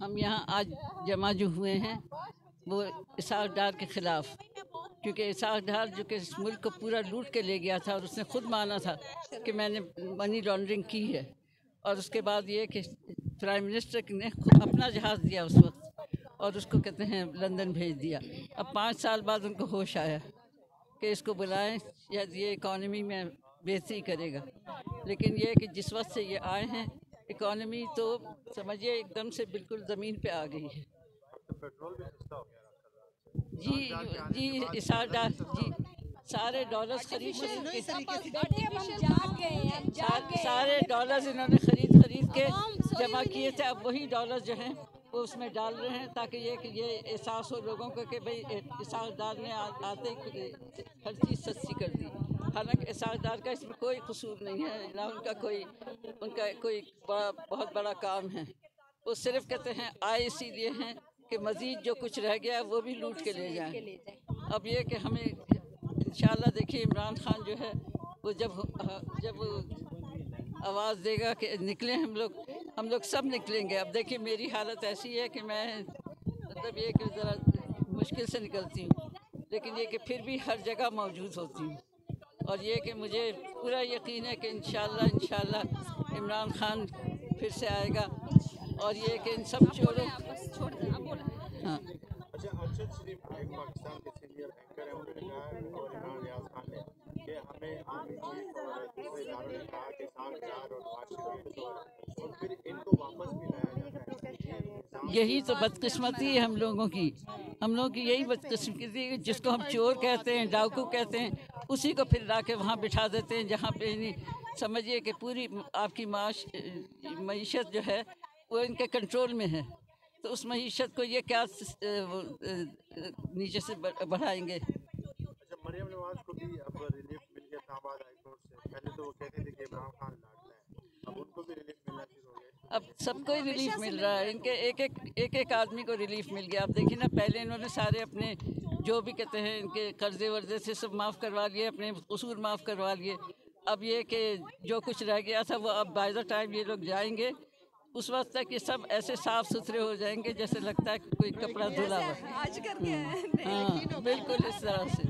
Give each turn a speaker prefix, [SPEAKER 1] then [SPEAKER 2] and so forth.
[SPEAKER 1] ہم یہاں آج جمع جو ہوئے ہیں وہ اسحاق ڈار کے خلاف، کیونکہ اسحاق ڈار جو کہ اس ملک کو پورا لوٹ کے لے گیا تھا، اور اس نے خود مانا تھا کہ میں نے منی لانڈرنگ کی ہے، اور اس کے بعد یہ کہ پرائم منسٹر نے خود اپنا جہاز دیا اس وقت اور اس کو کہتے ہیں لندن بھیج دیا۔ اب 5 سال بعد ان کو ہوش آیا کہ اس کو بلائیں، شاید یہ اکانومی میں بہتری کرے گا، لیکن یہ کہ جس وقت سے یہ آئے ہیں اکانومی تو سمجھیے ایک دم سے بالکل زمین پہ آ گئی ہے۔ جی اسحاق ڈار جی سارے ڈالرز خرید کے سارے ڈالرز انہوں نے خرید کے جمع کیے تھے، اب وہی ڈالرز جو ہیں وہ اس میں ڈال رہے ہیں تاکہ یہ احساس ہو لوگوں کو کہ بھئی اسحاق ڈار نے آتے ہی ہر چیز سستی کر دی، حالانکہ اسحاق ڈار کا اس میں کوئی قصور نہیں ہے، نہ ان کا کوئی بہت بڑا کام ہے۔ وہ صرف کہتے ہیں آئے اسی لیے ہیں کہ مزید جو کچھ رہ گیا وہ بھی لوٹ کے لے جائیں۔ اب یہ کہ ہمیں انشاءاللہ دیکھیے عمران خان جو ہے وہ جب آواز دے گا کہ نکلیں ہم لوگ سب نکلیں گے۔ اب دیکھیے میری حالت ایسی ہے کہ میں مطلب یہ کہ ذرا مشکل سے نکلتی ہوں، لیکن یہ کہ پھر بھی ہر جگہ موجود ہوتی ہوں، اور یہ کہ مجھے پورا یقین ہے کہ انشاءاللہ عمران خان پھر سے آئے گا، اور یہ کہ ان سب چوروں ہاں
[SPEAKER 2] اچھا ارشد شریف ایک پاکستان کے سینئر اینکر ہیں، انہوں نے کہا اور عمران ریاض خان نے کہ ہمیں آرمی چیف اور دوسرے اداروں نے کہا کہ اسحاق ڈار اور نواز شریف اور پھر ان کو واپس بھی لایا جاتا ہے۔
[SPEAKER 1] یہی تو بدقسمتی ہے ہم لوگوں کی یہی بدقسمتی ہے، جس کو ہم چور کہتے ہیں، ڈاکو کہتے ہیں، اسی کو پھر لا کے وہاں بٹھا دیتے ہیں جہاں پہ نہیں سمجھیے کہ پوری آپ کی معیشت جو ہے وہ ان کے کنٹرول میں ہے، تو اس معیشت کو یہ کیا نیچے سے بڑھائیں گے۔
[SPEAKER 2] اچھا مریم نواز کو بھی اب ریلیف مل گیا تھا آباد ہائی کورٹ سے، پہلے تو وہ کہتے تھے کہ عمران خان لاڈلا ہے، اب ان کو بھی ریلیف ملنا شروع ہو گیا۔
[SPEAKER 1] اب سب کو ہی ریلیف مل رہا ہے، ان کے ایک آدمی کو ریلیف مل گیا۔ اب دیکھیے نا، پہلے انہوں نے سارے اپنے جو بھی کہتے ہیں ان کے قرضے ورضے سے سب معاف کروا لیے، اپنے قصور معاف کروا لیے۔ اب یہ کہ جو کچھ رہ گیا تھا وہ اب بائی دا ٹائم یہ لوگ جائیں گے اس وقت تک یہ سب ایسے صاف ستھرے ہو جائیں گے جیسے لگتا ہے کہ کوئی کپڑا دھلا ہوا۔ ہاں بالکل اس طرح سے۔